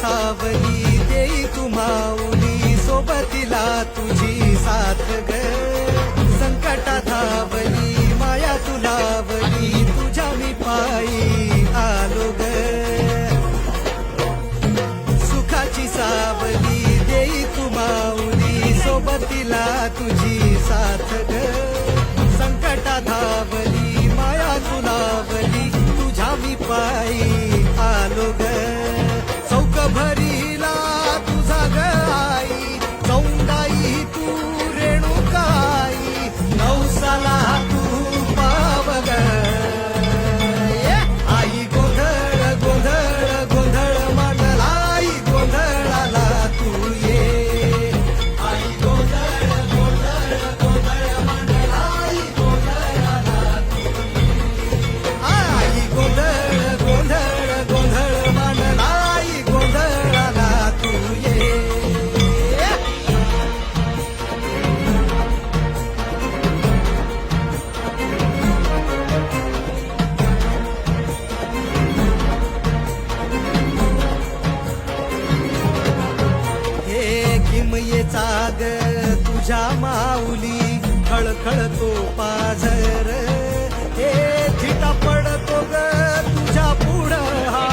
सावली देई तू माऊली सोबतीला तुझी साथ ग संकटा धावली माया तुलावली तुझ्या मी पायी आलो ग सुखाची सावली देई तू माऊली सोबतीला तुझी साथ ग संकटा धावली माया तुलावली तुझ्या मी पायी आलो ग चौक भरीला तुझा ग आई चौंडाई तू रेणुकाई नवसाला तू पाव ग आई गोंधळ गोंधळ गोंधळ मांडला आई गोंधळाला तू ये आई गोंधळ गोंधळ गोंधळ मांडला आई गोंधळाला तू आई गोंधळ गोंधळ गोंधळ मांडला आई गोंधळाला तू ये हे किमयेचा ग तुझ्या माऊली खळखळतो पाझर हे थिटा पडतो ग तुझ्या पुढं हा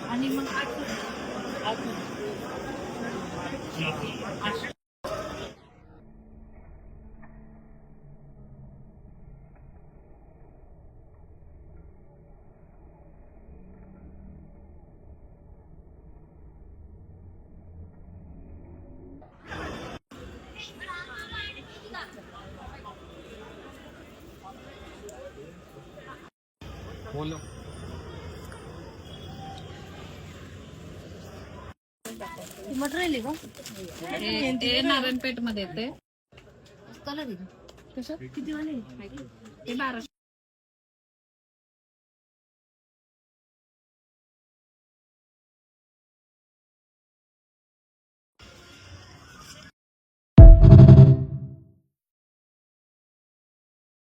आणि मग बोलो मटर राहिली का ते नारायणपेठ मध्ये येते कसं किती वाले ते 1200